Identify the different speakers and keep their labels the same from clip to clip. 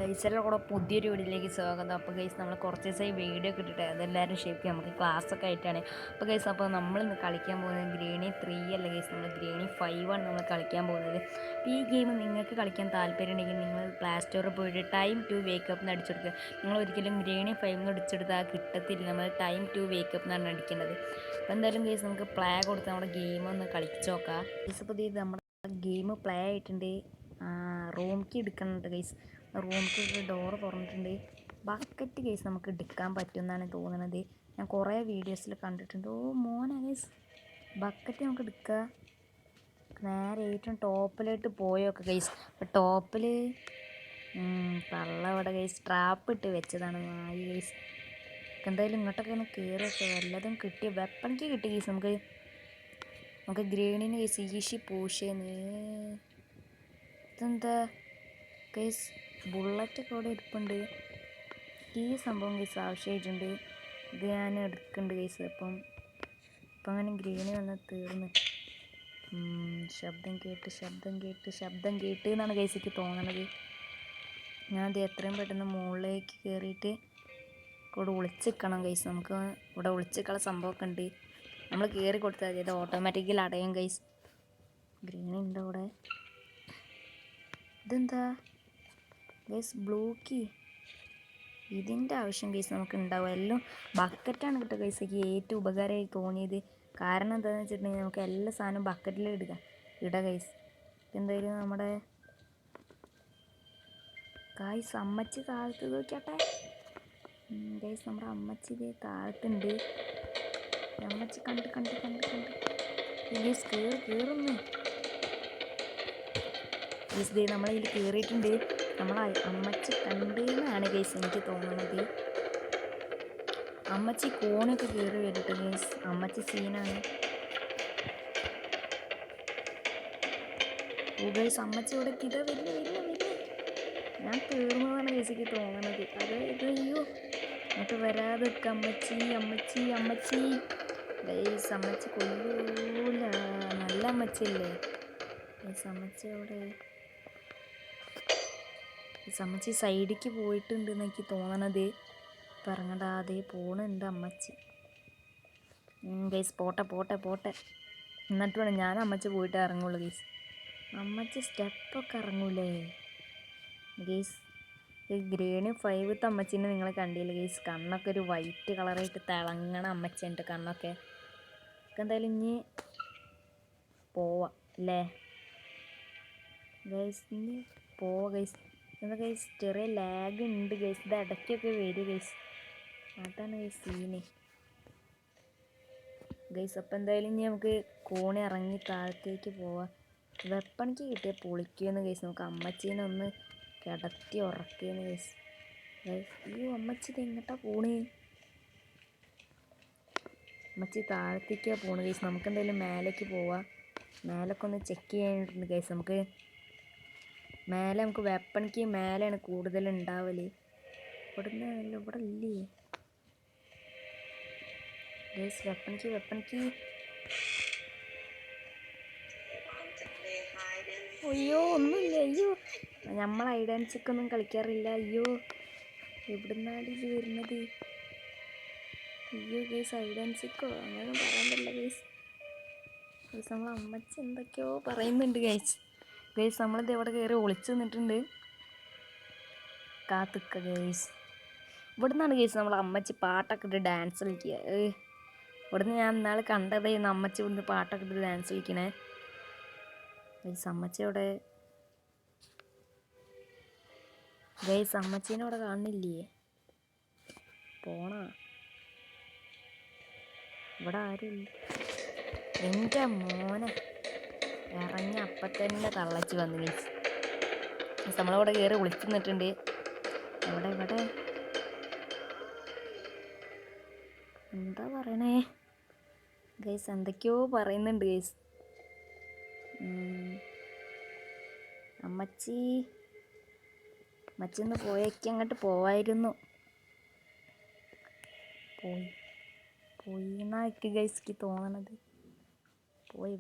Speaker 1: ഗൈസിൻ്റെ കൂടെ പുതിയൊരു വീഡിയോയിലേക്ക് സ്വാഗതം. അപ്പോൾ ഗൈസ് നമ്മൾ കുറച്ച് ദിവസമായി വീഡിയോ ഒക്കെ ഇട്ടിട്ട് അതെല്ലാവരും ഷേപ്പ് ചെയ്യും. നമുക്ക് ക്ലാസ്സൊക്കെ ആയിട്ടാണ്. അപ്പോൾ ഗൈസ് അപ്പോൾ നമ്മളിന്ന് കളിക്കാൻ പോകുന്നത് ഗ്രേണി 3 അല്ല ഗൈസ്, നമ്മൾ ഗ്രേണി 5 ആണ് നമ്മൾ കളിക്കാൻ പോകുന്നത്. അപ്പോൾ ഈ ഗെയിം നിങ്ങൾക്ക് കളിക്കാൻ താല്പര്യമുണ്ടെങ്കിൽ നിങ്ങൾ പ്ലേ സ്റ്റോറിൽ പോയിട്ട് ടൈം ടു വേക്കപ്പ് എന്ന് അടിച്ചെടുക്കുക. നിങ്ങൾ ഒരിക്കലും ഗ്രേണി 5 എന്ന് അടിച്ചെടുത്താൽ കിട്ടത്തില്ല. നമ്മൾ ടൈം ടു വേക്കപ്പ് എന്നാണ് അടിക്കേണ്ടത്. അപ്പോൾ എന്തായാലും ഗൈസ് നമുക്ക് പ്ലേ കൊടുത്ത് നമ്മുടെ ഗെയിം ഒന്ന് കളിച്ച് നോക്കാം. ഗൈസ് അപ്പോൾ ഇത് നമ്മുടെ ഗെയിം പ്ലേ ആയിട്ടുണ്ട്. റൂം കീ എടുക്കുന്നുണ്ട് ഗൈസ്. റൂമിക്ക് ഡോറ് തുറന്നിട്ടുണ്ട്. ബക്കറ്റ് കേസ് നമുക്ക് എടുക്കാൻ പറ്റുമെന്നാണ് തോന്നുന്നത്. ഞാൻ കുറേ വീഡിയോസിൽ കണ്ടിട്ടുണ്ട്. ഓ മോനെ കേസ്, ബക്കറ്റ് നമുക്ക് എടുക്കുക. നേരെ ഏറ്റവും ടോപ്പിലായിട്ട് പോയൊക്കെ കേസ്. അപ്പം ടോപ്പിൽ തള്ള അവിടെ കേസ് ട്രാപ്പ് ഇട്ട് വെച്ചതാണ് നായി കേസ്. എന്തായാലും ഇങ്ങോട്ടൊക്കെ ഒന്ന് കയറിയൊക്കെ വല്ലതും കിട്ടിയ വെപ്പണിക്ക് കിട്ടിയ കേസ്. നമുക്ക് ഗ്രേണിന് കേസ് ഈശി പൂഷേന്ന് ഇതെന്താ കേസ്, ബുള്ളറ്റൊക്കെ അവിടെ ഇരിപ്പുണ്ട്. ഈ സംഭവം കേസ് ആവശ്യമായിട്ടുണ്ട്. ഇത് ഞാൻ എടുക്കുന്നുണ്ട് കേസ്. അപ്പം അങ്ങനെ ഗ്രീന് വന്ന് തീർന്ന് ശബ്ദം കേട്ട് എന്നാണ് കേസിക്ക് തോന്നണത്. ഞാൻ അത് എത്രയും പെട്ടെന്ന് മുകളിലേക്ക് കയറിയിട്ട് ഇവിടെ ഒളിച്ചിക്കണം കേസ്. നമുക്ക് ഇവിടെ ഒളിച്ചിക്കുള്ള സംഭവമൊക്കെ ഉണ്ട്. നമ്മൾ കയറി കൊടുത്താൽ മതി, അത് ഓട്ടോമാറ്റിക്കലി അടയും കേസ്. ഗ്രീൻ ഉണ്ട് അവിടെ. ഇതെന്താ ഗൈസ്, ബ്ലൂ കീ. ഇതിൻ്റെ ആവശ്യം ഗൈസ് നമുക്ക് ഉണ്ടാവും. എല്ലാം ബക്കറ്റാണ് കിട്ടുക ഗൈസ്. എനിക്ക് ഏറ്റവും ഉപകാരമായി തോന്നിയത്. കാരണം എന്താണെന്ന് വെച്ചിട്ടുണ്ടെങ്കിൽ നമുക്ക് എല്ലാ സാധനവും ബക്കറ്റിൽ ഇട ഗൈസ്. എന്തായാലും നമ്മുടെ ഗൈസ് അമ്മച്ചി താഴത്ത് നോക്കിയാട്ടെ. ഗൈസ് നമ്മുടെ അമ്മച്ചി ഇതേ താഴത്തുണ്ട്. അമ്മച്ചി കണ്ട് ഗൈസ് കയറുന്നു ഗൈസ്. ദേ നമ്മളതിൽ കയറിയിട്ടുണ്ട്. അമ്മച്ചി കണ്ടെന്നാണ് ഗൈസ് എനിക്ക് തോന്നുന്നത്. അമ്മച്ചി കോണൊക്കെ കയറി വരട്ടെ ഗൈസ്. അമ്മച്ചി സീനാണ്. ഓ ഗൈസ്, അമ്മച്ചി ഇവിടെ ഇതാ വരില്ല. ഞാൻ തീർന്നതാണ് ഗൈസ് എനിക്ക് തോന്നണത്. അതായത് അയ്യോ എന്നിട്ട് വരാതെ അമ്മച്ചി ഗൈസ്. അമ്മച്ചി കൊല്ലൂല, നല്ല അമ്മച്ചിയല്ലേ ഗൈസ്. അമ്മച്ചി അവിടെ അമ്മച്ചി സൈഡിലേക്ക് പോയിട്ടുണ്ട് എന്ന് എനിക്ക് തോന്നണത്. പറഞ്ഞടാ അതേ പോണുണ്ട് അമ്മച്ചി. ഗൈസ് പോട്ടെ എന്നിട്ട് വേണം ഞാൻ അമ്മച്ചി പോയിട്ട് ഇറങ്ങുള്ളൂ ഗൈസ്. അമ്മച്ചി സ്റ്റെപ്പൊക്കെ ഇറങ്ങൂലേ ഗൈസ്. ഈ ഗ്രേണി 5 അമ്മച്ചീനെ നിങ്ങൾ കണ്ടില്ല ഗൈസ്. കണ്ണൊക്കെ ഒരു വൈറ്റ് കളറായിട്ട് തിളങ്ങണ അമ്മച്ചിയുണ്ട് കണ്ണൊക്കെ. എന്തായാലും ഇനി പോവാം അല്ലേ ഗൈസ്. ഇനി പോവാം ഗൈസ്. എന്താ ഗൈസ്, ചെറിയ ലാഗ് ഉണ്ട് ഗൈസ്. ഇത് ഇടയ്ക്കൊക്കെ വരും ഗൈസ്. അതാണ് ഗൈസ് സീന് ഗൈസ്. അപ്പം എന്തായാലും ഇനി നമുക്ക് കോണി ഇറങ്ങി താഴത്തേക്ക് പോവാം. വെപ്പണിക്ക് കിട്ടിയ പൊളിക്കുമെന്ന് ഗൈസ്. നമുക്ക് അമ്മച്ചീനെ ഒന്ന് കിടത്തി ഉറക്കിയെന്ന് ഗൈസ്. അയ്യോ അമ്മച്ചി ഇത് എങ്ങോട്ടാ പോണ്? അമ്മച്ചി താഴത്തേക്കാണ് പോണ് ഗൈസ്. നമുക്ക് എന്തായാലും മേലേക്ക് പോവാം. മേലൊക്കെ ഒന്ന് ചെക്ക് ചെയ്യാനിട്ടുണ്ട് ഗൈസ്. നമുക്ക് മേലെ നമുക്ക് വെപ്പണിക്ക് മേലെയാണ് കൂടുതൽ ഉണ്ടാവല്. ഇവിടെ ഇല്ലേ ഗൈസ്. വെപ്പണിക്ക് അയ്യോ ഒന്നുമില്ല. അയ്യോ നമ്മൾ ഐഡൻസിക്കൊന്നും കളിക്കാറില്ല. അയ്യോ എവിടുന്നാണ് ഇത് വരുന്നത്? അയ്യോ ഗൈസ്, ഐഡൻസിക്കോ അങ്ങനെ പറയാൻ പറ്റില്ല ഗൈസ്. നമ്മൾ അമ്മച്ചി എന്തൊക്കെയോ പറയുന്നുണ്ട് ഗൈസ്. നമ്മളിത് എവിടെ കയറി ഒളിച്ചു നിന്നിട്ടുണ്ട്. കാത്തുക്ക ഗൈസ്. ഇവിടുന്നാണ് ഗൈസ് നമ്മൾ അമ്മച്ചി പാട്ടൊക്കെ ഇട്ട് ഡാൻസ് കളിക്കുക. ഇവിടുന്ന് ഞാൻ ഇന്നാൾ കണ്ടതായിരുന്നു അമ്മച്ചി ഇവിടുന്ന് പാട്ടൊക്കെ ഇട്ട് ഡാൻസ് കളിക്കണേ ഗൈസ്. അമ്മച്ചി അവിടെ ഗൈസ്, അമ്മച്ചീനെ അവിടെ കാണുന്നില്ലേ? പോണ ഇവിടെ ആരുമില്ല. എൻ്റെ മോനെ ഇറങ്ങി അപ്പം തന്നെ തള്ളച്ച് വന്നു ഗൈസ്. നമ്മളവിടെ കയറി ഒളിച്ചു നിന്നിട്ടുണ്ട്. ഇവിടെ എന്താ പറയണേ ഗൈസ്? എന്തൊക്കെയോ പറയുന്നുണ്ട് ഗൈസ്. അമ്മച്ചി ഒന്ന് പോയേക്ക് അങ്ങോട്ട് പോവായിരുന്നു. പോയി എന്നാ ഗൈസ്ക്ക് തോന്നണത്. പോയി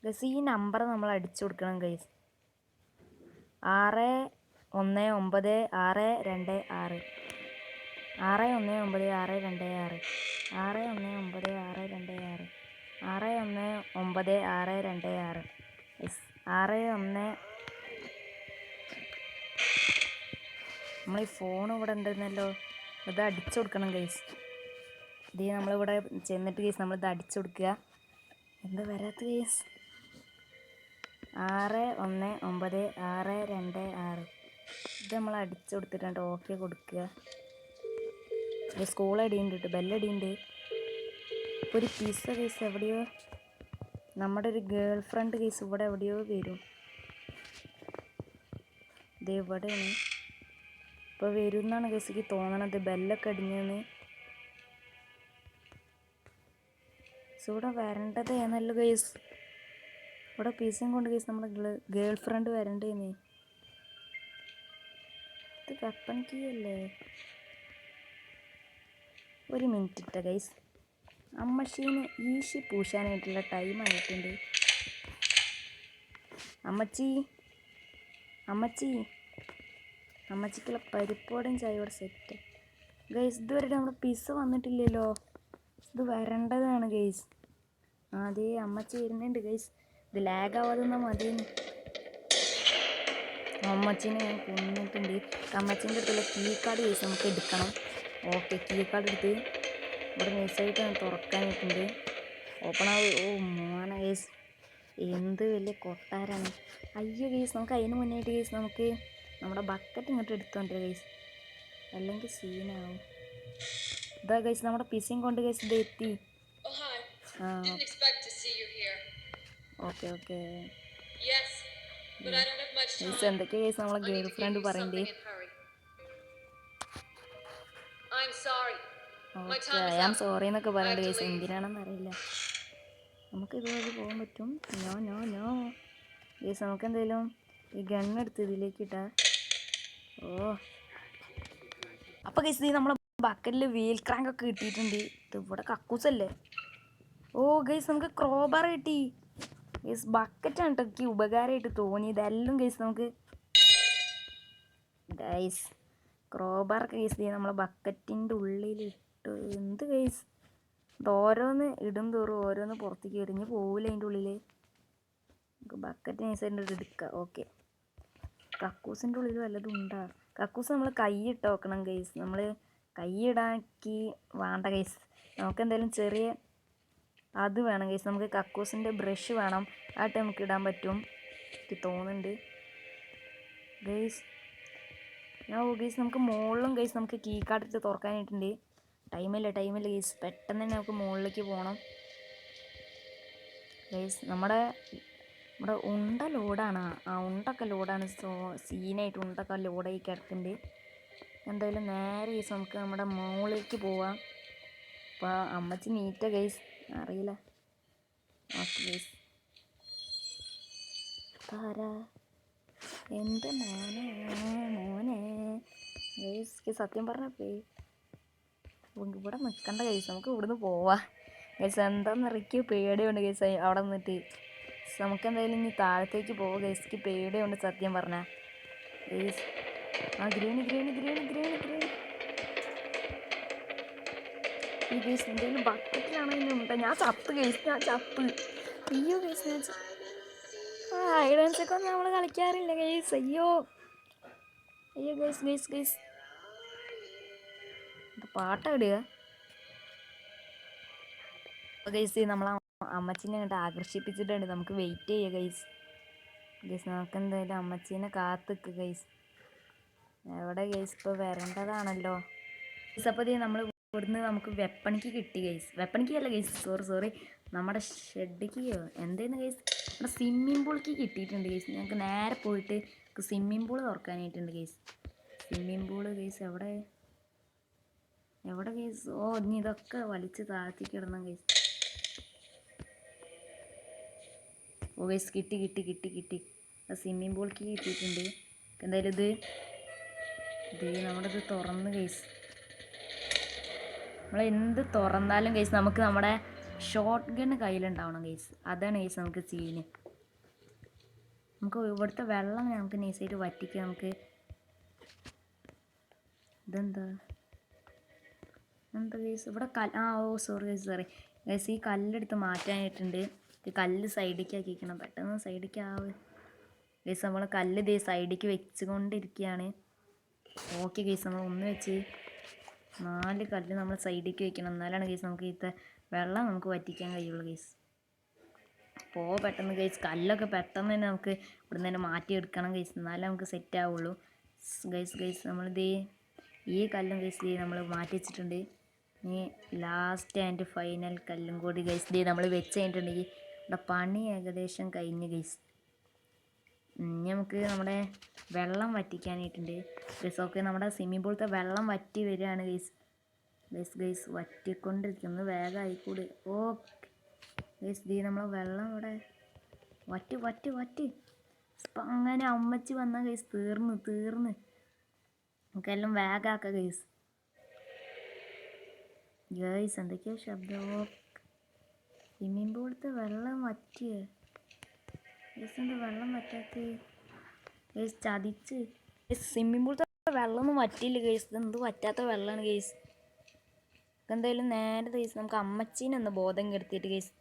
Speaker 1: ഗൈസ്. ഈ നമ്പർ നമ്മൾ അടിച്ചു കൊടുക്കണം ഗൈസ്. 6199626 6199626 6199626 6199626 യെസ് 61. നമ്മൾ ഈ ഫോൺ ഇവിടെ ഉണ്ടെന്നല്ലോ, ഇത് അടിച്ചു കൊടുക്കണം ഗൈസ്. ഇത് നമ്മളിവിടെ ചെന്നിട്ട് ഗൈസ് നമ്മളിത് അടിച്ചു കൊടുക്കുക. എന്താ വരാത്ത ഗൈസ്? 619626 ഇത് നമ്മൾ അടിച്ചു കൊടുത്തിട്ടുണ്ട്. ഓക്കെ കൊടുക്കുക. ഇത് സ്കൂൾ അടിയുണ്ട് കേട്ടോ, ബെല്ലടിയുണ്ട്. ഇപ്പോൾ ഒരു പിസ്സ കേസ് എവിടെയോ, നമ്മുടെ ഒരു ഗേൾ ഫ്രണ്ട് കേസ് ഇവിടെ എവിടെയോ വരും. ഇത് എവിടെയാണ് ഇപ്പോൾ വരും എന്നാണ് കേസിക്ക് തോന്നണത്. ബെല്ലൊക്കെ അടിഞ്ഞെന്ന് ഇവിടെ വരേണ്ടത് ഏന്നല്ലോ കേസ്. ഇവിടെ പിസ്സയും കൊണ്ട് കേസ് നമ്മുടെ ഗേൾ ഫ്രണ്ട് വരണ്ടേന്ന്. ഇത് വെപ്പൺ കീ അല്ലേ? ഒരു മിനിറ്റ് ഇട്ട ഗൈസ്, അമ്മച്ചീന് ഈശി പൂശാനായിട്ടുള്ള ടൈം ആയിട്ടുണ്ട്. അമ്മച്ചിക്കുള്ള പരിപ്പോടും ചായയോടെ സെറ്റ് ഗൈസ്. ഇതുവരെ നമ്മുടെ പിസ്സ വന്നിട്ടില്ലല്ലോ. ഇത് വരേണ്ടതാണ് ഗൈസ്. അതേ അമ്മച്ചി വരുന്നുണ്ട് ഗൈസ്. ഇത് ലാഗാവാതെ മതി. അമ്മച്ചീനെ ഞാൻ കൊന്നിട്ടുണ്ട്. അമ്മച്ചീൻ്റെ അടുത്തുള്ള കീ കാർഡ് ഗൈസ് നമുക്ക് എടുക്കണം. ഓക്കെ, കീ കാർഡ് എടുത്ത് ഇവിടെ നൈസായിട്ട് തുറക്കാനായിട്ടുണ്ട്. ഓപ്പൺ ആവും. ഓ മോന ഗൈസ്, എന്ത് വലിയ കൊട്ടാരാണ്. അയ്യോ ഗൈസ്, നമുക്ക് അതിന് മുന്നേയായിട്ട് ഗൈസ് നമുക്ക് നമ്മുടെ ബക്കറ്റ് ഇങ്ങോട്ട് എടുത്തോണ്ട് ഗൈസ്, അല്ലെങ്കിൽ സീനാവും. ഇതാ ഗൈസ് നമ്മുടെ പിസ്സയും കൊണ്ട് ഗൈസ് ഇത് എത്തി. ഓക്കെ ഓക്കെ ഗൈസ്, എന്തൊക്കെയാ ഗൈസ് നമ്മളെ ഗേൾ ഫ്രണ്ട് പറയണ്ടേ? ഓക്കെ, ഐ ആം സോറി എന്നൊക്കെ പറയണ്ട ഗൈസ്. എന്തിനാണെന്ന് അറിയില്ല. നമുക്ക് ഇതുവഴി പോകാൻ പറ്റും. നോ ഗൈസ്, നമുക്ക് എന്തായാലും ഈ ഗണ്ണെടുത്ത് ഇതിലേക്ക് ഇട്ടാ. ഓ അപ്പോൾ ഗൈസ് നമ്മളെ ബക്കറ്റിൽ വീൽ ക്രാങ്ക് ഒക്കെ കിട്ടിയിട്ടുണ്ട്. ഇത് ഇവിടെ കക്കൂസല്ലേ? ഓ ഗൈസ്, നമുക്ക് ക്രോബാർ കിട്ടി ഗൈസ്. ബക്കറ്റാണ് കേട്ടോ എനിക്ക് ഉപകാരമായിട്ട് തോന്നിയത്. എല്ലാം ഗൈസ് നമുക്ക് ഗൈസ് ക്രോബാറൊക്കെ ഗൈസ് നമ്മളെ ബക്കറ്റിൻ്റെ ഉള്ളിലിട്ട്. എന്ത് ഗൈസ്, ഇത് ഓരോന്ന് ഇടും തോറും ഓരോന്ന് പുറത്തേക്ക് എറിഞ്ഞ് പോവില്ല അതിൻ്റെ ഉള്ളിൽ. നമുക്ക് ബക്കറ്റ് നൈസായിട്ട് എടുക്കാം. ഓക്കെ, കക്കൂസിൻ്റെ ഉള്ളിൽ വല്ലതും ഉണ്ടാ? കക്കൂസ് നമ്മൾ കൈയിട്ട് നോക്കണം ഗൈസ്. നമ്മൾ കൈയിടാക്കി വേണ്ട ഗൈസ്. നമുക്ക് എന്തായാലും ചെറിയ അത് വേണം ഗൈസ്. നമുക്ക് കക്കൂസിൻ്റെ ബ്രഷ് വേണം. ആയിട്ട് നമുക്ക് ഇടാൻ പറ്റും എനിക്ക് തോന്നുന്നുണ്ട് ഗൈസ്. ഗൈസ് നമുക്ക് മുകളിലും ഗൈസ് നമുക്ക് കീ കാർഡ് എടുത്ത് തുറക്കാനായിട്ടുണ്ട്. ടൈമില്ല ഗൈസ്, പെട്ടെന്ന് തന്നെ നമുക്ക് മുകളിലേക്ക് പോകണം ഗൈസ്. നമ്മുടെ ഉണ്ട ലോഡാണ്. ആ ഉണ്ടൊക്കെ ലോഡാണ്. സീനായിട്ട് ഉണ്ടൊക്കെ ലോഡായി കിടക്കുന്നുണ്ട്. എന്തായാലും നേരെ ഗൈസ് നമുക്ക് നമ്മുടെ മുകളിലേക്ക് പോവാം. അപ്പോൾ അമ്മച്ചി നീറ്റ ഗൈസ്, അറിയില്ല. ഓക്കെ ഗൈസ്, താരാ എൻ്റെ മോനെ ഗൈസ്. സത്യം പറഞ്ഞപ്പേ ഇവിടെ നിൽക്കണ്ട ഗൈസ്, നമുക്ക് ഇവിടുന്ന് പോവാം ഗൈസ്. എന്താണെന്ന് ഇറക്കി പേടിയുണ്ട് ഗൈസ് അവിടെ നിന്നിട്ട്. നമുക്ക് എന്തായാലും ഇനി താഴത്തേക്ക് പോവാം ഗൈസ്. പേടിയുണ്ട് സത്യം പറഞ്ഞാൽ ഗൈസ്. ആ ഗ്രീന് ഈ ഗൈസ് എന്തെങ്കിലും ബക്കറ്റിലാണെങ്കിലും ഞാൻ ചത്ത് ഗൈസ്. അയ്യോ ഗൈസ്, ഹൈഡൻസൊക്കെ ഒന്നും നമ്മൾ കളിക്കാറില്ല ഗൈസ്. അയ്യോ ഗൈസ് പാട്ട ഇടുക ഗൈസ്. നമ്മളെ അമ്മച്ചീനെ അങ്ങോട്ട് ആകർഷിപ്പിച്ചിട്ടുണ്ട്. നമുക്ക് വെയിറ്റ് ചെയ്യുക ഗൈസ്. നമുക്ക് എന്തായാലും അമ്മച്ചീനെ കാത്തിക്കുക ഗൈസ്. എവിടെ ഗൈസ്? ഇപ്പോൾ വരേണ്ടതാണല്ലോ ഗൈസ്. അപ്പോൾ നമ്മൾ ഇവിടുന്ന് നമുക്ക് വെപ്പണിക്ക് കിട്ടി ഗൈസ്. വെപ്പണിക്ക് അല്ല ഗൈസ്, സോറി നമ്മുടെ ഷെഡിക്കോ എന്തേന്ന് ഗൈസ്, നമ്മുടെ സ്വിമ്മിംഗ് പൂൾക്ക് കിട്ടിയിട്ടുണ്ട് ഗൈസ്. ഞങ്ങൾക്ക് നേരെ പോയിട്ട് സ്വിമ്മിംഗ് പൂൾ തുറക്കാനായിട്ടുണ്ട് ഗൈസ്. സ്വിമ്മിംഗ് പൂള് ഗൈസ് എവിടെ ഗൈസ്? ഓ ഇനി ഇതൊക്കെ വലിച്ച് താഴ്ത്തിക്ക് ഇടണം ഗൈസ്. ഓ ഗൈസ് കിട്ടി. സ്വിമ്മിംഗ് പൂൾക്ക് കിട്ടിയിട്ടുണ്ട്. എന്തായാലും ഇത് നമ്മുടെ ഇത് തുറന്ന് ഗൈസ്. നമ്മൾ എന്ത് തുറന്നാലും ഗൈസ് നമുക്ക് നമ്മുടെ ഷോട്ട് ഗണ്ണ് കയ്യിലുണ്ടാവണം ഗൈസ്. അതാണ് ഗൈസ് നമുക്ക് സീന്. നമുക്ക് ഇവിടുത്തെ വെള്ളം നമുക്ക് നൈസായിട്ട് വറ്റിക്കാം. നമുക്ക് ഇതെന്താ ഗൈസ് ഇവിടെ സോറി ഗൈസ് ഈ കല്ലെടുത്ത് മാറ്റാനായിട്ടുണ്ട്. ഈ കല്ല് സൈഡിലേക്ക് ആക്കിക്കണം, പെട്ടെന്ന് സൈഡിലേക്ക് ഗൈസ് നമ്മൾ കല്ല് ഇതേ സൈഡിലേക്ക് വെച്ചുകൊണ്ടിരിക്കുകയാണ്. ഓക്കെ ഗൈസ് നമ്മൾ ഒന്ന് വെച്ച് 4 കല്ല് നമ്മൾ സൈഡിലേക്ക് വെക്കണം, എന്നാലാണ് ഗൈസ് നമുക്ക് ഇത്തെ വെള്ളം നമുക്ക് വറ്റിക്കാൻ കഴിയുള്ളൂ ഗൈസ്. പെട്ടെന്ന് ഗൈസ് കല്ലൊക്കെ പെട്ടെന്ന് തന്നെ നമുക്ക് ഇവിടുന്ന് തന്നെ മാറ്റിയെടുക്കണം ഗൈസ്, എന്നാലേ നമുക്ക് സെറ്റ് ആവുള്ളൂ ഗൈസ്. നമ്മളിത് ഈ കല്ലും ഗൈസ് നമ്മൾ മാറ്റി വെച്ചിട്ടുണ്ട്. ഇനി ലാസ്റ്റ് ആൻഡ് ഫൈനൽ കല്ലും കൂടി ഗൈസ് നമ്മൾ വെച്ച് കഴിഞ്ഞിട്ടുണ്ടെങ്കിൽ ഇവിടെ പണി ഏകദേശം കഴിഞ്ഞ് ഗൈസ്. ഇനി നമുക്ക് നമ്മുടെ വെള്ളം വറ്റിക്കാനായിട്ടുണ്ട് ഗൈസ്. ഓക്കെ നമ്മുടെ സ്വിമ്മിംഗ് പൂളത്തെ വെള്ളം വറ്റി വരികയാണ് ഗൈസ് വറ്റിക്കൊണ്ടിരിക്കുന്നു, വേഗം ആയിക്കൂടി. ഓക്കെ ഗൈസ് നമ്മളെ വെള്ളം ഇവിടെ വറ്റി ഇപ്പം അങ്ങനെ അമ്മച്ചി വന്നാൽ ഗൈസ് തീർന്ന് നമുക്കെല്ലാം വേഗമാക്കാം ഗൈസ്. എന്തൊക്കെയാ ശബ്ദം? സ്വിമ്മിംഗ് പൂളത്തെ വെള്ളം വറ്റിയേ ഗൈസ്, എന്താ വെള്ളം വറ്റാത്ത ഗൈസ്? ചതിച്ച് സ്വിമ്മിംഗ് പൂളത്തെ വെള്ളമൊന്നും വറ്റിയില്ല ഗൈസ്, ഇതെന്ത് വറ്റാത്ത വെള്ളമാണ് ഗൈസ്. എന്തായാലും നേരെ ഗൈസ് നമുക്ക് അമ്മച്ചീനെ ഒന്ന് ബോധം കെടുത്തിയിട്ട് ഗൈസ്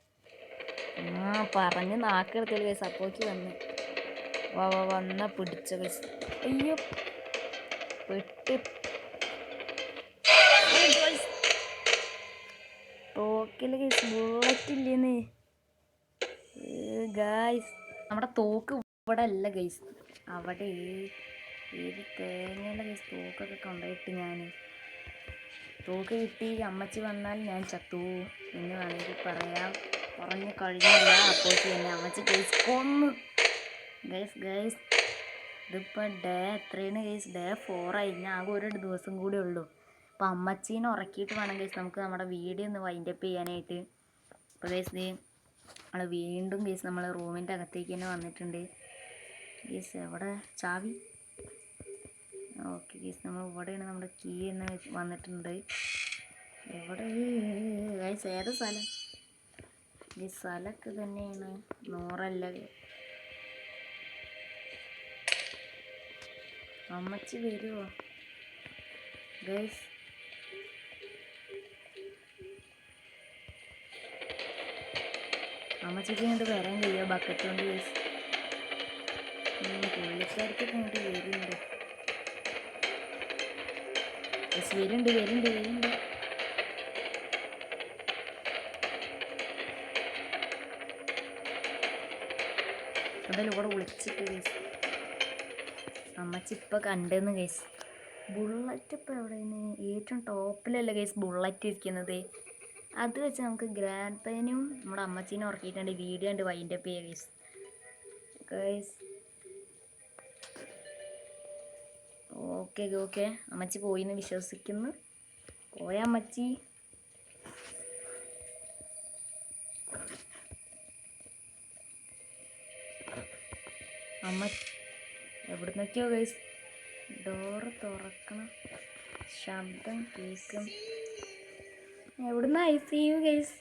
Speaker 1: പറഞ്ഞ് നാക്കെടുത്തില്ല ഗൈസ്. അപ്പോക്ക് വന്ന പിടിച്ച ഗൈസ്. അയ്യോ പെട്ട് തോക്കില്ല ഗൈസ്, ബുള്ളറ്റില്ലേന്ന് ഗൈസ്. നമ്മുടെ തോക്ക് ഇവിടെ അല്ല ഗൈസ്, അവിടെ ഏത് തേങ്ങയുള്ള ഗൈസ് തോക്കൊക്കെ കൊണ്ടുപോയിട്ട് ഞാൻ തോക്ക് കിട്ടി അമ്മച്ചി വന്നാൽ ഞാൻ ചത്തു എന്ന് വേണമെങ്കിൽ പറഞ്ഞു കഴിഞ്ഞില്ല. അപ്പോഴേക്ക് തന്നെ അമ്മച്ചി ഗൈസ് കൊന്നു ഗൈസ്. ഇതിപ്പോൾ ഡേ എത്രയാണ് ഗൈസ്? ഡേ 4 ആയി. ഇനി ആകെ ഒരു ദിവസം കൂടി ഉള്ളൂ. അപ്പോൾ അമ്മച്ചീനെ ഉറക്കിയിട്ട് വേണം ഗൈസ് നമുക്ക് നമ്മുടെ വീഡിയോ ഒന്ന് വൈൻഡപ്പ് ചെയ്യാനായിട്ട്. അപ്പോൾ ഗൈസ് നമ്മൾ വീണ്ടും ഗൈസ് നമ്മൾ റൂമിൻ്റെ അകത്തേക്ക് തന്നെ വന്നിട്ടുണ്ട് ഗൈസ്. എവിടെ ചാവി? ഓക്കെ ഗൈസ് നമ്മൾ ഇവിടെയാണ് നമ്മുടെ കീ തന്നെ വന്നിട്ടുണ്ട്. എവിടെ ഗൈസ്? ഏത് സ്ഥലം? ഈ സ്ഥലമൊക്കെ തന്നെയാണ് 100 അമ്മച്ചി വരുമോ ഗൈസ്? അമ്മച്ചിക്ക് ഇങ്ങോട്ട് വരാൻ കഴിയുമോ ബക്കറ്റ് കൊണ്ട് ഗൈസ്? പുള്ളിക്കാർക്ക് ഇങ്ങോട്ട് വരുന്നുണ്ട് ഗൈസ്, വരുന്നുണ്ട്. എന്തായാലും ഇവിടെ വിളിച്ചിട്ട് ഗൈസ് അമ്മച്ചി ഇപ്പം കണ്ടെന്ന് ഗൈസ്. ബുള്ളറ്റ് ഇപ്പം എവിടെയാണ്? ഏറ്റവും ടോപ്പിലല്ലേ ഗൈസ് ബുള്ളറ്റ് ഇരിക്കുന്നത്. അത് വെച്ച് നമുക്ക് ഗ്രാൻഡ് പൈനും നമ്മുടെ അമ്മച്ചീനെ ഉറക്കിയിട്ടുണ്ട് വീഡിയോ ഉണ്ട് വൈൻഡപ്പ് ചെയ്യുക ഗൈസ്. ഓക്കെ അമ്മച്ചി പോയിന്ന് വിശ്വസിക്കുന്നു. പോയ അമ്മച്ചി. എവിടുന്നൊക്കെയോ ഗൈസ് ഡോറ് തുറക്കണം, ശബ്ദം കേൾക്കും. എവിടുന്ന? ICU guys,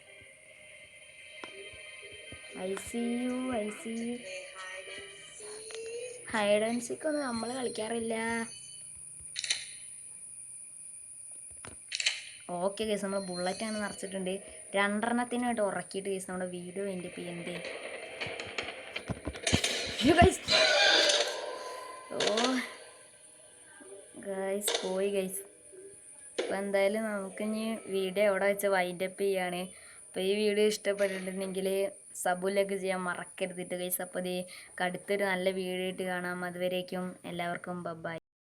Speaker 1: ICU. Hide and seek ഒന്നും നമ്മൾ കളിക്കാറില്ല. ഓക്കെ ഗൈസ് നമ്മൾ ബുള്ളറ്റാണ് നിറച്ചിട്ടുണ്ട്. 2 ഉറക്കിയിട്ട് ഗൈസ് നമ്മുടെ വീഡിയോ എൻ്റെ ചെയ്യുന്നത് ഗൈസ് പോയി ഗൈസ്. അപ്പോൾ എന്തായാലും നമുക്കിനി വീഡിയോ എവിടെ വെച്ച് വൈൻഡപ്പ് ചെയ്യാണ്. അപ്പോൾ ഈ വീഡിയോ ഇഷ്ടപ്പെട്ടിട്ടുണ്ടെങ്കിൽ സബുലൊക്കെ ചെയ്യാൻ മറക്കരുതിട്ട് ഗൈസ്. അപ്പോൾ ഇത് അടുത്തൊരു നല്ല വീഡിയോ ആയിട്ട് കാണാം. അതുവരേക്കും എല്ലാവർക്കും ബൈ.